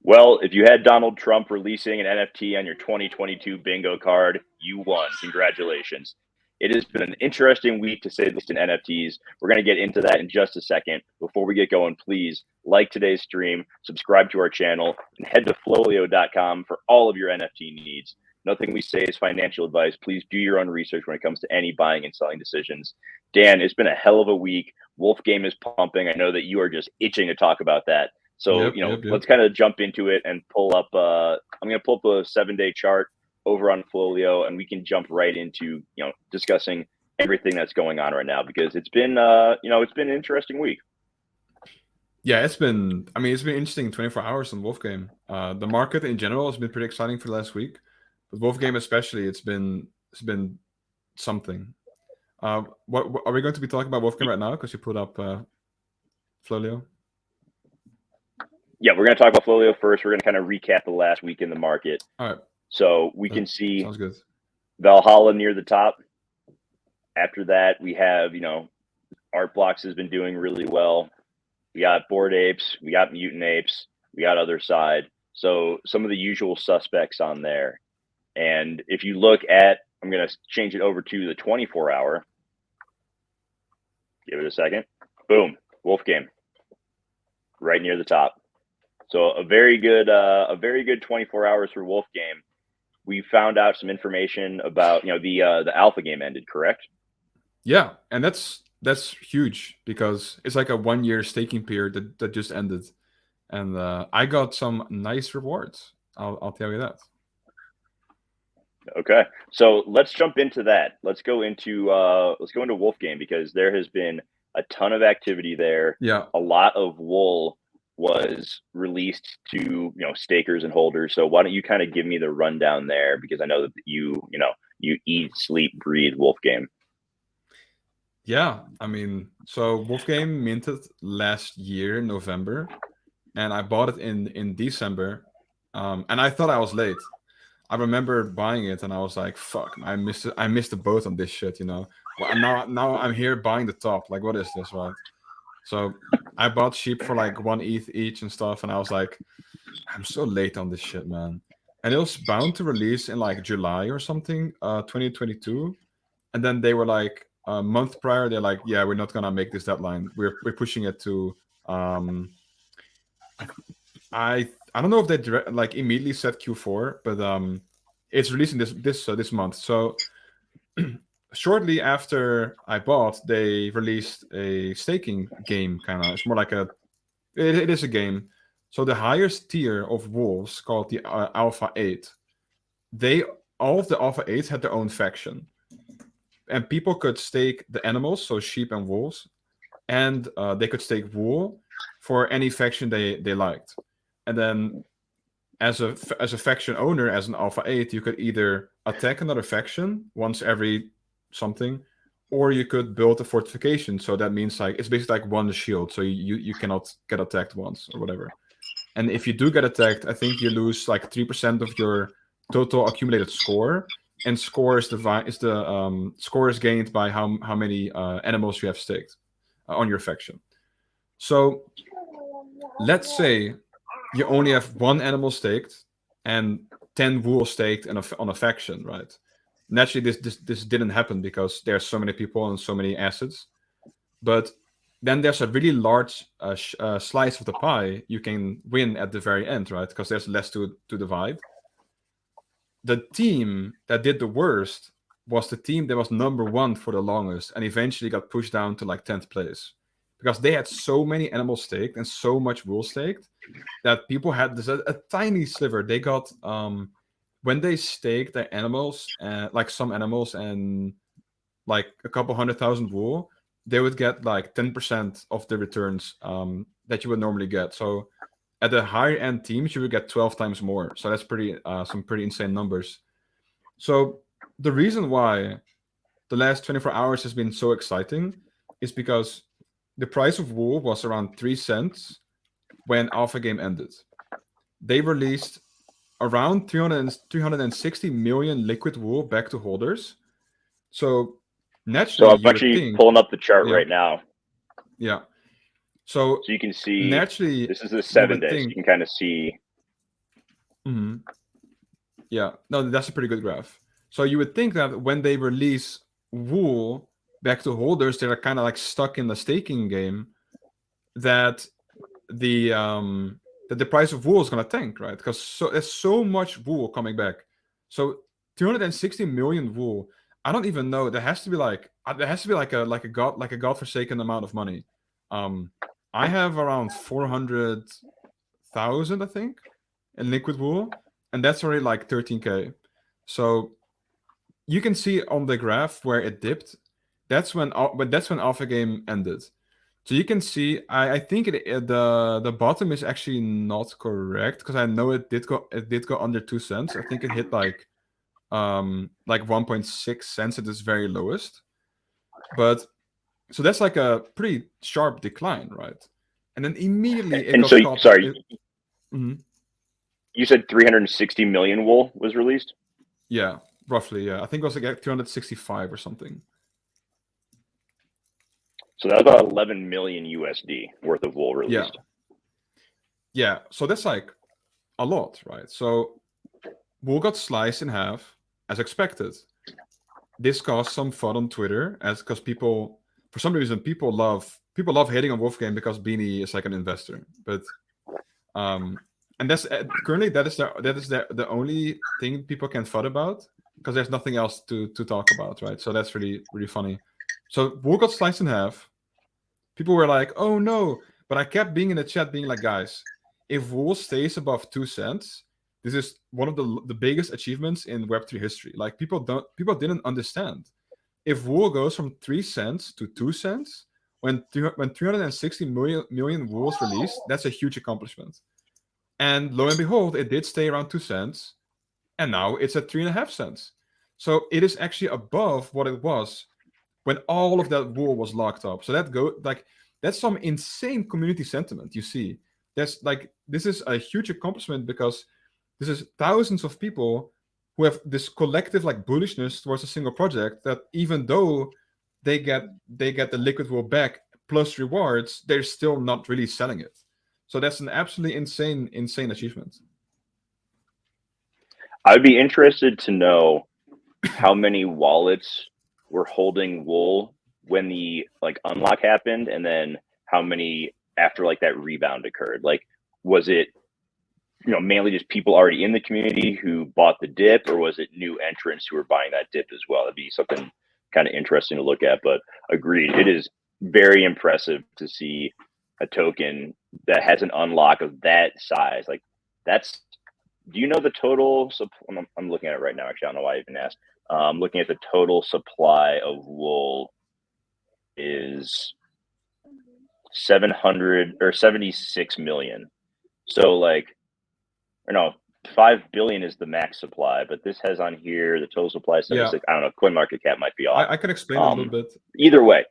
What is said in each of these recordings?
Well, if you had Donald Trump releasing an NFT on your 2022 bingo card, you won. Congratulations. It has been an interesting week, to say the least, in NFTs. We're going to get into that in just a second. Before we get going, please like today's stream, subscribe to our channel, and head to FLOLiO.com for all of your NFT needs. Nothing we say is financial advice. Please do your own research when it comes to any buying and selling decisions. Dan, it's been a hell of a week. Wolf Game is pumping. I know that you are just itching to talk about that. So, Yep. Let's kind of jump into it and pull up. I'm going to pull up a 7-day chart over on FLOLiO, and we can jump right into, discussing everything that's going on right now, because it's been, it's been an interesting week. Yeah, it's been interesting 24 hours on Wolf Game. The market in general has been pretty exciting for the last week, but Wolf Game especially, it's been something. What are we going to be talking about Wolf Game right now? Because you put up FLOLiO. Yeah, we're going to talk about FLOLiO first. We're going to kind of recap the last week in the market. All right. So we can see sounds good. Valhalla near the top. After that, we have, Art Blocks has been doing really well. We got Bored Apes, we got Mutant Apes, we got Other Side. So some of the usual suspects on there. And if you look at, I'm going to change it over to the 24-hour. Give it a second. Boom. Wolf Game. Right near the top. So a very good 24 hours for Wolf Game. We found out some information about, the alpha game ended, correct? Yeah, and that's huge, because it's like a 1-year staking period that just ended, and I got some nice rewards. I'll tell you that. Okay, so let's jump into that. Let's go into Wolf Game, because there has been a ton of activity there. Yeah, a lot of wool was released to stakers and holders. So why don't you kind of give me the rundown there, because I know that you eat, sleep, breathe Wolf Game. Yeah, so Wolf Game minted last year in November, and I bought it in December, and I thought I was late. I remember buying it, and I was like, "Fuck, I missed the boat on this shit," Well, now I'm here buying the top. Like, what is this, right? So I bought sheep for like 1 ETH each and stuff, and I was like, I'm so late on this shit, man. And it was bound to release in like July or something, 2022. And then they were like, a month prior, they're like, yeah, we're not gonna make this deadline. We're pushing it to I don't know if they immediately said Q4, but it's releasing this month. So shortly after I bought, they released a staking game, kind of. It's more like it is a game. So the highest tier of wolves, called the Alpha 8, all of the Alpha 8s had their own faction. And people could stake the animals, so sheep and wolves, and they could stake wool for any faction they liked. And then as a faction owner, as an Alpha 8, you could either attack another faction once every something, or you could build a fortification. So that means it's basically like one shield, so you cannot get attacked once or whatever. And if you do get attacked, I think you lose like 3% of your total accumulated score. And score is score is gained by how many animals you have staked on your faction. So let's say you only have 1 animal staked and 10 wool staked on a faction, right? Naturally, this didn't happen because there's so many people and so many assets. But then there's a really large slice of the pie you can win at the very end, right? Because there's less to divide. The team that did the worst was the team that was number 1 for the longest, and eventually got pushed down to like 10th place, because they had so many animals staked and so much wool staked that people had this a tiny sliver. They got when they staked their animals, like some animals and like a couple 100,000 wool, they would get like 10% of the returns that you would normally get. So at the higher end teams, you would get 12 times more. So that's some pretty insane numbers. So the reason why the last 24 hours has been so exciting is because the price of wool was around 3 cents when Alpha Game ended. They released around 360 million liquid wool back to holders. So naturally, I'm actually pulling up the chart right now. Yeah. So you can see naturally, this is the 7 days. You can kind of see Mhm. Yeah, no, that's a pretty good graph. So you would think that when they release wool back to holders, they're kind of like stuck in the staking game. That the price of wool is gonna tank, right? Because there's so much wool coming back. So 260 million wool. I don't even know. There has to be like a godforsaken amount of money. I have around 400,000, I think, in liquid wool, and that's already like 13K. So you can see on the graph where it dipped. That's when Alpha Game ended. So you can see, I think the bottom is actually not correct because I know it did go under 2 cents. I think it hit like 1.6 cents at its very lowest. But so that's like a pretty sharp decline, right? And then immediately it And got so, caught. sorry, Mhm. you said 360 million wool was released. Yeah, roughly. Yeah, I think it was like 265 or something. So that was about 11 million USD worth of wool released. Yeah. So that's like a lot, right? So wool got sliced in half as expected. This caused some fun on Twitter, as because people, for some reason, people love hating on Wolfgang because Beanie is like an investor. But and that's currently the only thing people can fud about because there's nothing else to talk about, right? So that's really really funny. So wool got sliced in half. People were like, "Oh no!" But I kept being in the chat, being like, "Guys, if wool stays above 2 cents, this is one of the biggest achievements in Web3 history. Like people didn't understand. If wool goes from 3 cents to 2 cents, when 360 million wools released, that's a huge accomplishment. And lo and behold, it did stay around 2 cents, and now it's at 3.5 cents. So it is actually above what it was when all of that wool was locked up. So that's some insane community sentiment you see. This is a huge accomplishment because this is thousands of people who have this collective like bullishness towards a single project that even though they get the liquid wool back plus rewards, they're still not really selling it. So that's an absolutely insane achievement. I'd be interested to know how many wallets were holding wool when the like unlock happened, and then how many after like that rebound occurred. Like, was it mainly just people already in the community who bought the dip, or was it new entrants who were buying that dip as well? That'd be something kind of interesting to look at. But agreed, it is very impressive to see a token that has an unlock of that size. Like, that's, do you know the total? I'm looking at it right now. Actually, I don't know why I even asked. Looking at the total supply of wool is 700 or 76 million. So like, or no, 5 billion is the max supply, but this has on here the total supply is 76. Yeah, I don't know. Coin Market Cap might be off. I can explain a little bit. Either way,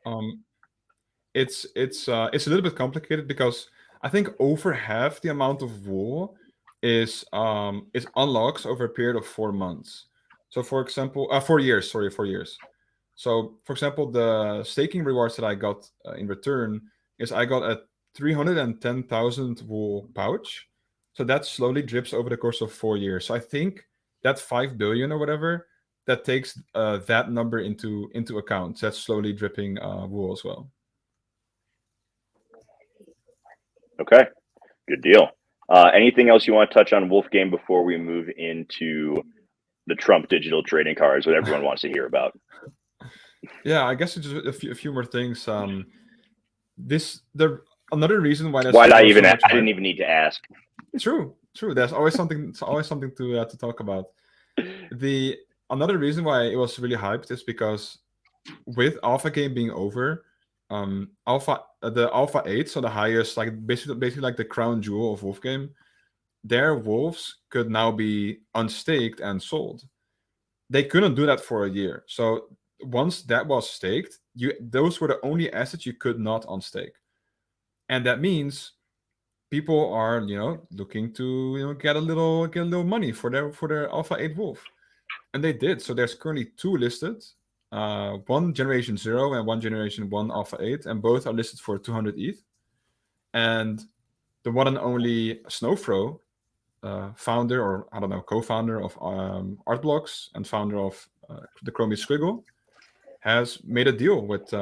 It's a little bit complicated because I think over half the amount of wool is unlocks over a period of 4 months. So for example, 4 years. Sorry, 4 years. So for example, the staking rewards that I got in return is I got a 310,000 wool pouch. So that slowly drips over the course of 4 years. So I think that 5 billion or whatever that takes that number into account. So that's slowly dripping wool as well. okay, good deal. Anything else you want to touch on Wolfgang before we move into the Trump digital trading cards, what everyone wants to hear about? Yeah, I guess it's just a few more things. Another reason why Why did I even? so I much didn't hype. even need to ask. True. There's always something. It's always something to talk about. The Another reason why it was really hyped is because with Alpha Game being over, the Alpha 8, so the highest, like basically like the crown jewel of Wolf Game, their wolves could now be unstaked and sold. They couldn't do that for a year. So once that was staked, those were the only assets you could not unstake. And that means people are looking to get a little money for their Alpha 8 Wolf. And they did. So there's currently two listed. One Generation 0 and one Generation 1 Alpha 8, and both are listed for 200 ETH. And the one and only Snowfro founder, or I don't know, co-founder of Artblocks and founder of the Chromie Squiggle, has made a deal with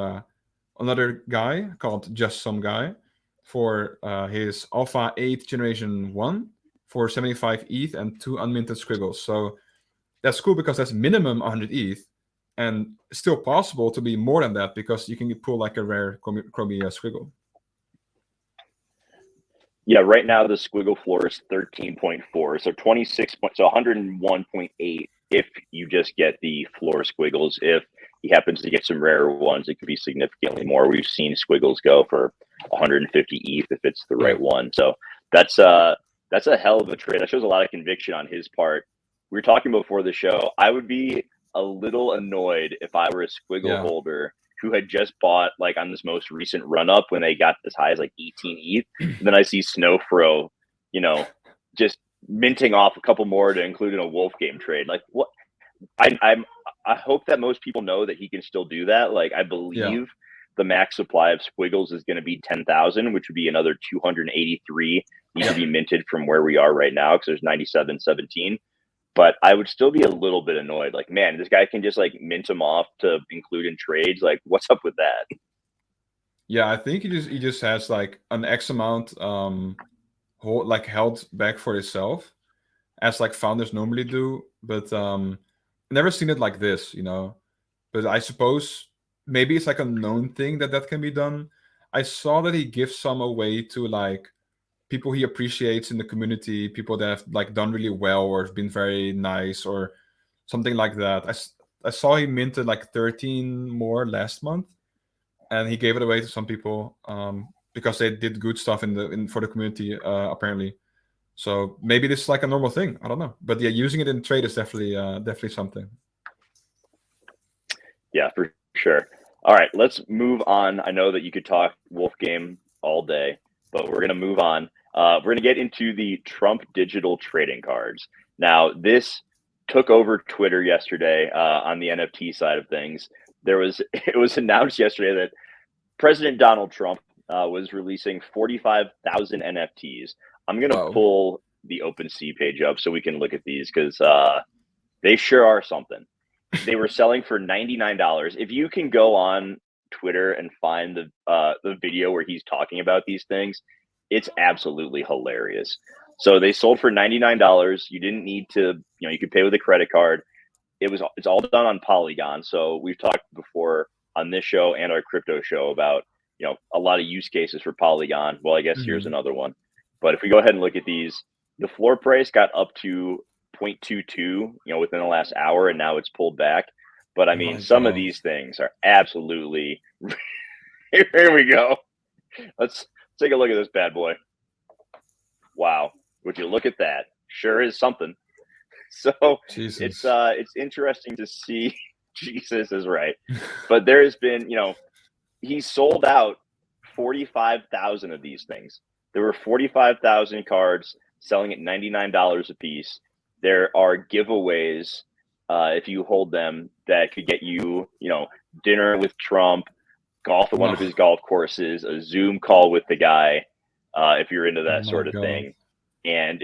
another guy called Just Some Guy for his Alpha 8 Generation 1 for 75 ETH and 2 unminted squiggles. So that's cool because that's minimum 100 ETH, and still possible to be more than that because you can pull like a rare Chromie squiggle. Yeah, right now the squiggle floor is 13.4, so 26 point, so 101.8 if you just get the floor squiggles. If he happens to get some rarer ones, it could be significantly more. We've seen squiggles go for 150 ETH if it's the right one. So that's a hell of a trade. That shows a lot of conviction on his part. We were talking before the show. I would be a little annoyed if I were a squiggle holder who had just bought like on this most recent run up when they got as high as like 18 ETH. And then I see Snowfro, you know, just minting off a couple more to include in a Wolf game trade. Like what? I hope that most people know that he can still do that. Like I believe the max supply of squiggles is going to be 10,000, which would be another 283 need to be minted from where we are right now because there's 9717. But I would still be a little bit annoyed. Like, man, this guy can just like mint them off to include in trades. Like, what's up with that? Yeah, I think he just has like an X amount like held back for himself, as like founders normally do. But never seen it like this, you know. But I suppose maybe it's like a known thing that can be done. I saw that he gives some away to like people he appreciates in the community, people that have like done really well or have been very nice or something like that. I saw he minted like 13 more last month, and he gave it away to some people because they did good stuff for the community apparently. So maybe this is like a normal thing. I don't know, but yeah, using it in trade is definitely something. Yeah, for sure. All right, let's move on. I know that you could talk Wolf game all day, but we're going to move on. We're going to get into the Trump digital trading cards. Now, this took over Twitter yesterday on the NFT side of things. It was announced yesterday that President Donald Trump was releasing 45,000 NFTs. I'm going to pull the OpenSea page up so we can look at these because they sure are something. They were selling for $99. If you can go on Twitter and find the video where he's talking about these things, it's absolutely hilarious. So they sold for $99. You didn't need to, you could pay with a credit card. It's all done on Polygon. So we've talked before on this show and our crypto show about, a lot of use cases for Polygon. Well, I guess here's another one. But if we go ahead and look at these, the floor price got up to 0.22, within the last hour, and now it's pulled back. But I mean, some of these things are absolutely. Here we go. Let's take a look at this bad boy. Wow, would you look at that? Sure is something. So Jesus. It's interesting to see. Jesus is right, but there has been, he sold out 45,000 of these things. There were 45,000 cards selling at $99 a piece. There are giveaways if you hold them that could get you, dinner with Trump, golf at one of his golf courses, a Zoom call with the guy, if you're into that sort of thing. And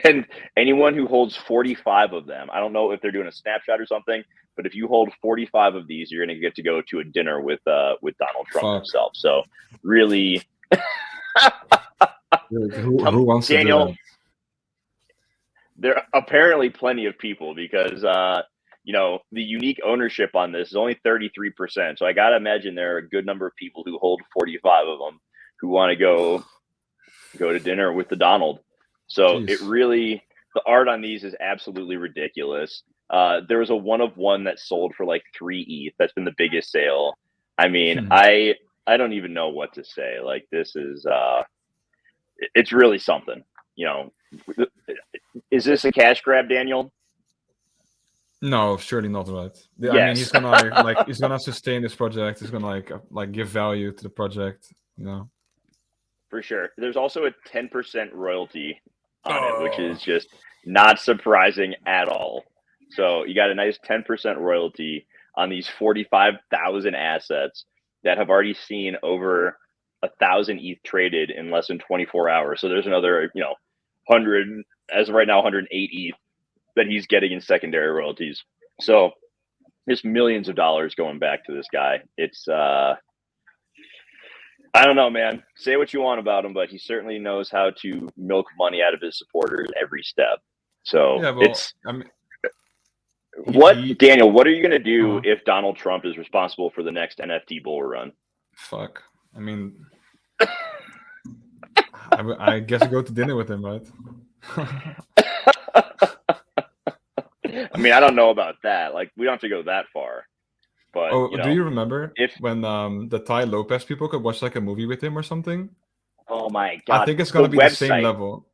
and anyone who holds 45 of them, I don't know if they're doing a snapshot or something, but if you hold 45 of these, you're going to get to go to a dinner with Donald Trump himself. So really, who wants Daniel, to do that? There are apparently plenty of people because, the unique ownership on this is only 33%. So I got to imagine there are a good number of people who hold 45 of them who want to go to dinner with the Donald. So It really, the art on these is absolutely ridiculous. There was a one of one that sold for like 3 ETH. That's been the biggest sale. I mean, I don't even know what to say. Like this is, it's really something, Is this a cash grab, Daniel? No, surely not, right? Yes. I mean, he's gonna sustain this project. He's gonna like give value to the project, For sure. There's also a 10% royalty on it, which is just not surprising at all. So you got a nice 10% royalty on these 45,000 assets that have already seen over 1,000 ETH traded in less than 24 hours. So there's another, 100 as of right now 108 ETH that he's getting in secondary royalties. So there's millions of dollars going back to this guy. It's I don't know, man. Say what you want about him, but he certainly knows how to milk money out of his supporters every step. So Yeah, well, I mean, Daniel, what are you going to do if Donald Trump is responsible for the next NFT bull run? Fuck. I mean, I guess I go to dinner with him, right? I mean, I don't know about that. Like, we don't have to go that far. But do you remember when the Ty Lopez people could watch like a movie with him or something? Oh my god! I think it's gonna be the same level.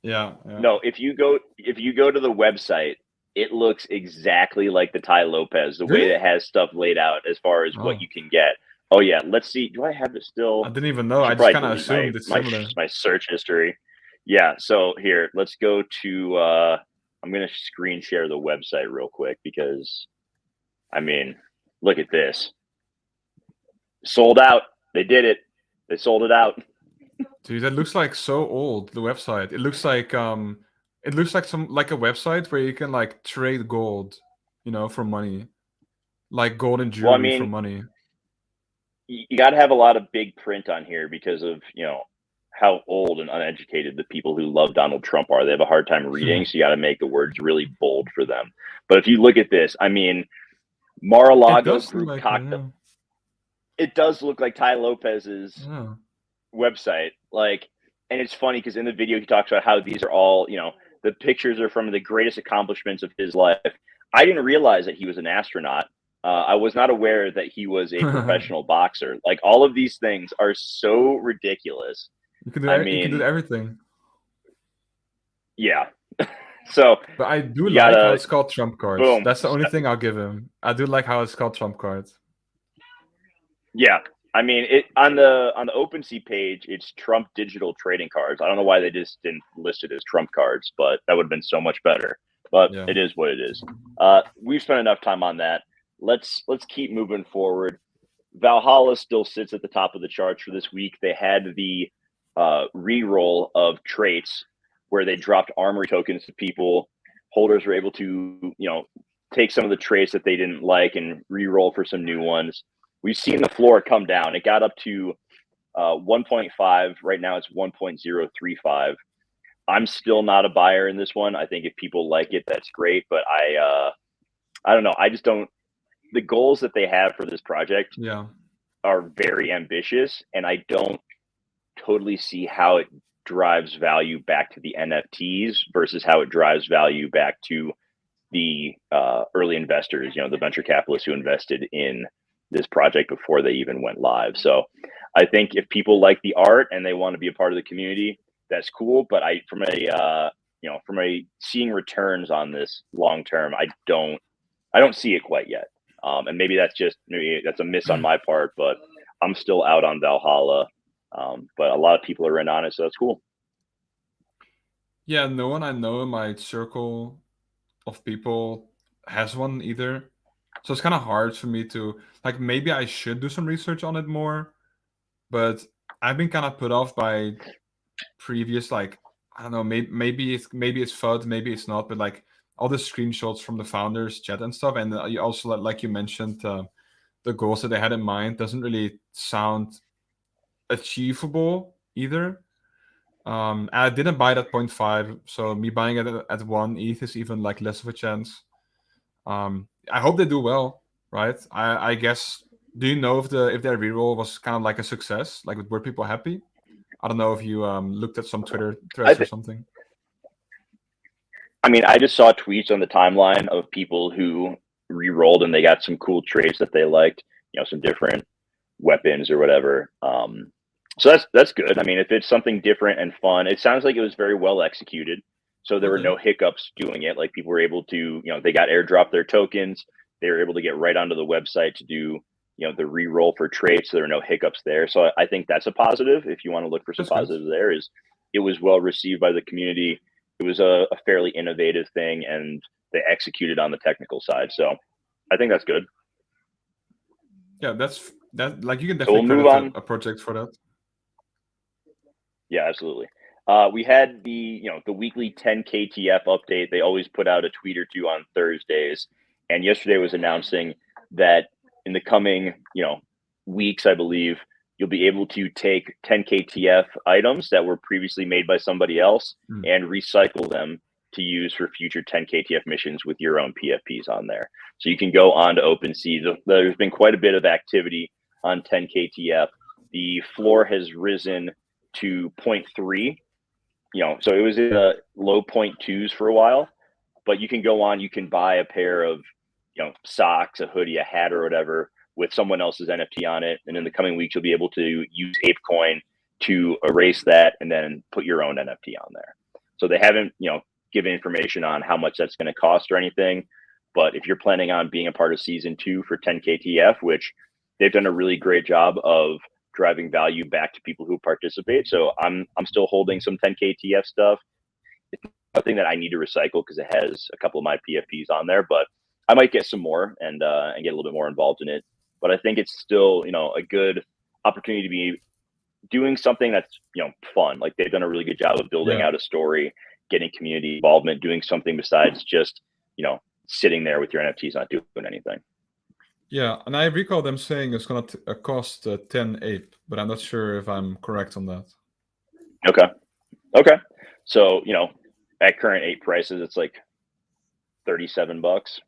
Yeah. No, if you go to the website, it looks exactly like the Ty Lopez. The way that it has stuff laid out as far as what you can get. Oh yeah, let's see. Do I have it still? I didn't even know. I just kind of assumed it's similar. My search history. Yeah. So here, let's go to. I'm gonna screen share the website real quick because, I mean, look at this. Sold out. They did it. They sold it out. Dude, that looks like so old. The website. It looks like a website where you can like trade gold, for money, like gold and jewelry for money. You got to have a lot of big print on here because of how old and uneducated the people who love Donald Trump are. They have a hard time reading, so you got to make the words really bold for them. But if you look at this, I mean, Mar-a-Lago group cocktail. It does look like Ty Lopez's website. Like, and it's funny because in the video he talks about how these are all, the pictures are from the greatest accomplishments of his life. I didn't realize that he was an astronaut. I was not aware that he was a professional boxer. Like, all of these things are so ridiculous. You can do everything. Yeah. So, but I do like how it's called Trump cards. Boom. That's the only thing I'll give him. I do like how it's called Trump cards. Yeah, I mean, it on the OpenSea page, it's Trump digital trading cards. I don't know why they just didn't list it as Trump cards, but that would have been so much better. But It is what it is. We've spent enough time on that. Let's keep moving forward. Valhalla still sits at the top of the charts for this week. They had the re-roll of traits where they dropped armory tokens to people. Holders were able to, take some of the traits that they didn't like and re-roll for some new ones. We've seen the floor come down. It got up to 1.5. Right now it's 1.035. I'm still not a buyer in this one. I think if people like it, that's great. But I don't know. I just don't. The goals that they have for this project are very ambitious, and I don't totally see how it drives value back to the NFTs versus how it drives value back to the early investors, the venture capitalists who invested in this project before they even went live. So I think if people like the art and they want to be a part of the community, that's cool. But from a seeing returns on this long term, I don't see it quite yet. And maybe that's a miss on my part, but I'm still out on Valhalla. But a lot of people are in on it, so that's cool. Yeah, no one I know in my circle of people has one either. So it's kind of hard for me to, like, maybe I should do some research on it more, but I've been kind of put off by previous, like, I don't know, maybe it's FUD, maybe it's not, but like all the screenshots from the founders chat and stuff, and you also, like you mentioned, the goals that they had in mind doesn't really sound achievable either. I didn't buy that 0.5, so me buying it at 1 ETH is even like less of a chance. I hope they do well, right? I guess. Do you know if their reroll was kind of like a success? Like, were people happy? I don't know if you looked at some Twitter threads or something. I mean, I just saw tweets on the timeline of people who re-rolled and they got some cool traits that they liked. Some different weapons or whatever. So that's good. I mean, if it's something different and fun, it sounds like it was very well executed. So there were no hiccups doing it. Like, people were able to, they got airdropped their tokens. They were able to get right onto the website to do, the re-roll for traits. So there were no hiccups there. So I think that's a positive. If you want to look for some positives there, is it was well received by the community. It was a fairly innovative thing, and they executed on the technical side. So I think that's good. Yeah, that. Like, you can definitely credit a project for that. Yeah, absolutely. We had the weekly 10 KTF update. They always put out a tweet or two on Thursdays, and yesterday was announcing that in the coming weeks, I believe, you'll be able to take 10 KTF items that were previously made by somebody else and recycle them to use for future 10 KTF missions with your own PFPs on there. So you can go on to OpenSea. There's been quite a bit of activity on 10 KTF. The floor has risen to 0.3. So it was in the low 0.2s for a while, but you can go on, you can buy a pair of, socks, a hoodie, a hat, or whatever with someone else's NFT on it. And in the coming weeks, you'll be able to use ApeCoin to erase that and then put your own NFT on there. So they haven't, given information on how much that's going to cost or anything. But if you're planning on being a part of season 2 for 10 KTF, which they've done a really great job of driving value back to people who participate. So I'm still holding some 10 KTF stuff. It's nothing that I need to recycle because it has a couple of my PFPs on there, but I might get some more and get a little bit more involved in it. But I think it's still, a good opportunity to be doing something that's, fun. Like they've done a really good job of building out a story, getting community involvement, doing something besides just, sitting there with your NFTs, not doing anything. Yeah, and I recall them saying it's going to cost 10 ape, but I'm not sure if I'm correct on that. Okay. So, at current ape prices, it's like $37.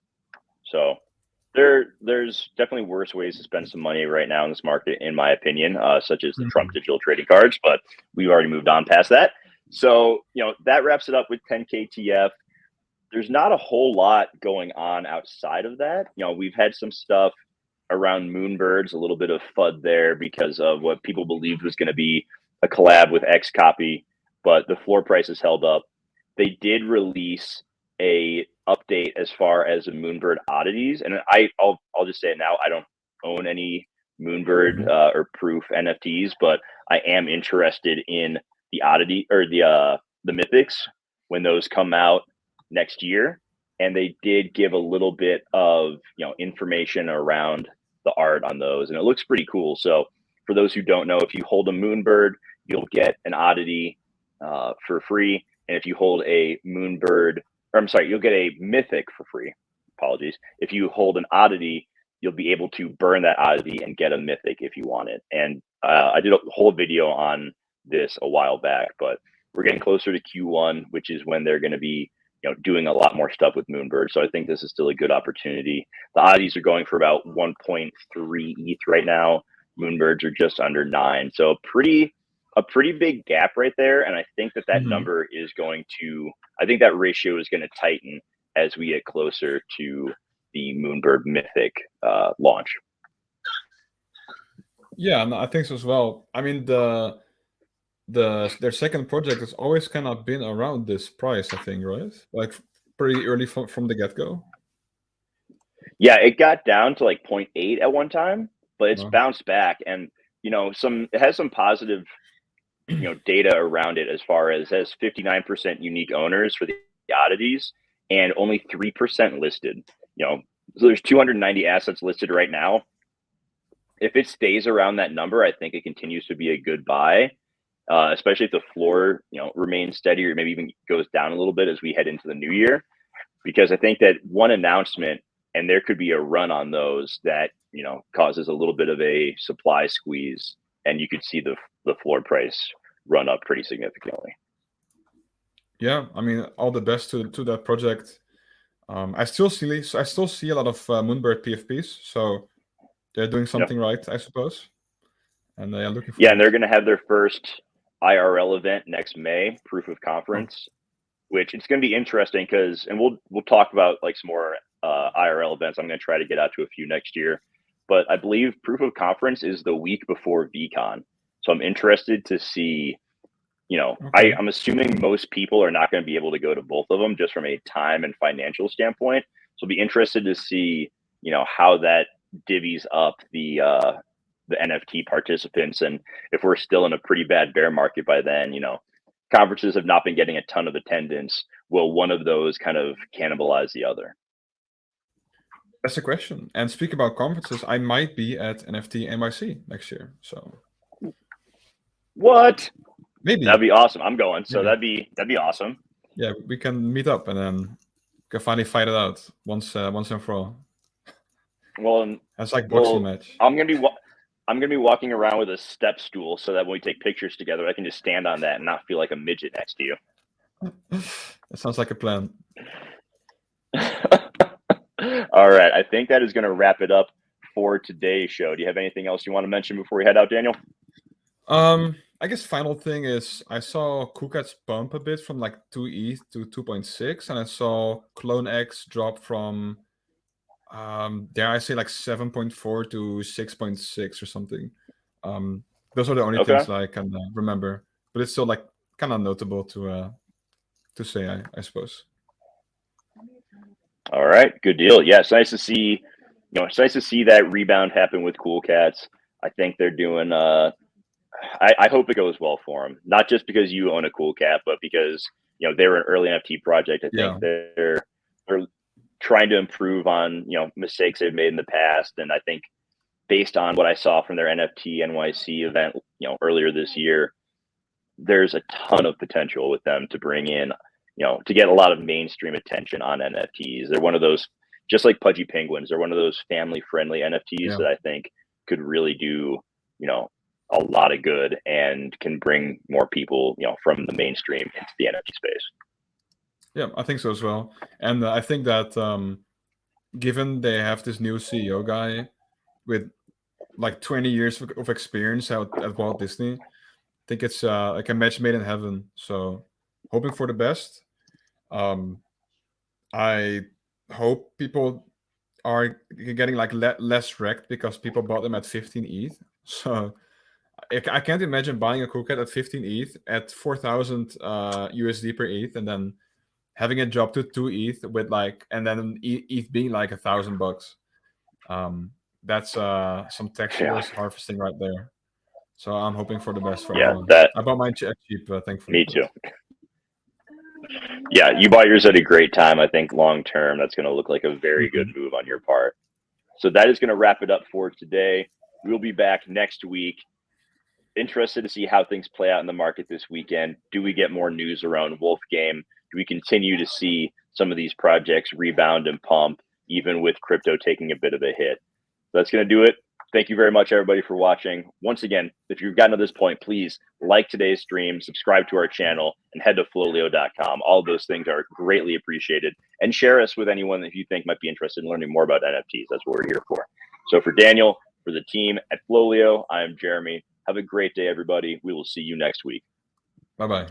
So there's definitely worse ways to spend some money right now in this market, in my opinion, such as the Trump digital trading cards, but we've already moved on past that. So, that wraps it up with 10 KTF. There's not a whole lot going on outside of that. We've had some stuff around Moonbirds, a little bit of FUD there because of what people believed was going to be a collab with Xcopy, but the floor price has held up. They did release a update as far as the Moonbird oddities, and I'll just say it now. I don't own any Moonbird or Proof NFTs, but I am interested in the oddity or the mythics when those come out next year. And they did give a little bit of information around the art on those, and it looks pretty cool. So for those who don't know, if you hold a Moonbird, you'll get an oddity for free, and if you hold a Moonbird, or I'm sorry, you'll get a mythic for free. Apologies. If you hold an oddity, you'll be able to burn that oddity and get a mythic if you want it. And I did a whole video on this a while back, but we're getting closer to Q1, which is when they're going to be doing a lot more stuff with Moonbird. So I think this is still a good opportunity. The oddities are going for about 1.3 ETH right now. Moonbirds are just under 9. So a pretty big gap right there. And I think that number is I think that ratio is going to tighten as we get closer to the Moonbird Mythic launch. Yeah, no, I think so as well. I mean, their second project has always kind of been around this price, I think, right? Like pretty early from the get-go. Yeah, it got down to like 0.8 at one time, but it's bounced back, and it has some positive data around it as far as it has 59% unique owners for the oddities and only 3% listed. So there's 290 assets listed right now. If it stays around that number, I think it continues to be a good buy. Especially if the floor, remains steady or maybe even goes down a little bit as we head into the new year, because I think that one announcement and there could be a run on those that, causes a little bit of a supply squeeze, and you could see the floor price run up pretty significantly. Yeah, I mean, all the best to that project. I still see a lot of Moonbird PFPs, so they're doing something right, I suppose. And they are looking forward. Yeah, and they're going to have their first IRL event next May, Proof of Conference, which it's going to be interesting because, and we'll talk about like some more IRL events. I'm going to try to get out to a few next year, but I believe Proof of Conference is the week before VCon, so I'm interested to see. I'm assuming most people are not going to be able to go to both of them just from a time and financial standpoint. So I'll be interested to see, how that divvies up the NFT participants, and if we're still in a pretty bad bear market by then, conferences have not been getting a ton of attendance. Will one of those kind of cannibalize the other? That's a question. And speaking about conferences, I might be at NFT NYC next year. So what? Maybe. That'd be awesome. I'm going. So Maybe. that'd be awesome. Yeah, we can meet up and then can finally fight it out once and for all. Well, It's like boxing match. I'm gonna be walking around with a step stool so that when we take pictures together, I can just stand on that and not feel like a midget next to you. That sounds like a plan. All right. I think that is going to wrap it up for today's show. Do you have anything else you want to mention before we head out, Daniel? I guess final thing is I saw KuCats bump a bit from like 2 ETH to 2.6, and I saw CloneX drop from dare I say like 7.4 to 6.6 or something. Those are the only things that I can remember, but it's still like kind of notable to say, I suppose. All right, good deal. Yeah, it's nice to see. It's nice to see that rebound happen with KuCats. I think they're doing. I hope it goes well for them. Not just because you own a KuCat, but because they're an early NFT project. I think they're trying to improve on mistakes they've made in the past, and I think based on what I saw from their NFT NYC event earlier this year, there's a ton of potential with them to bring in to get a lot of mainstream attention on NFTs. They're one of those, just like Pudgy Penguins, they're one of those family friendly NFTs that I think could really do a lot of good and can bring more people from the mainstream into the NFT space. Yeah, I think so as well. And I think that given they have this new CEO guy with like 20 years of experience at Walt Disney, I think it's like a match made in heaven. So hoping for the best. I hope people are getting like less wrecked because people bought them at 15 ETH. So I can't imagine buying a KuCat at 15 ETH at 4,000 USD per ETH and then having it drop to 2 ETH with like, and then ETH being like $1,000. That's some tax loss harvesting right there. So I'm hoping for the best for everyone. I bought mine cheap, thankfully. Me too. Yeah, you bought yours at a great time. I think long term, that's going to look like a very good move on your part. So that is going to wrap it up for today. We'll be back next week. Interested to see how things play out in the market this weekend. Do we get more news around Wolf Game? Do we continue to see some of these projects rebound and pump, even with crypto taking a bit of a hit? So that's going to do it. Thank you very much, everybody, for watching. Once again, if you've gotten to this point, please like today's stream, subscribe to our channel, and head to FLOLiO.com. All of those things are greatly appreciated. And share us with anyone that you think might be interested in learning more about NFTs. That's what we're here for. So for Daniel, for the team at FLOLiO, I am Jeremy. Have a great day, everybody. We will see you next week. Bye-bye.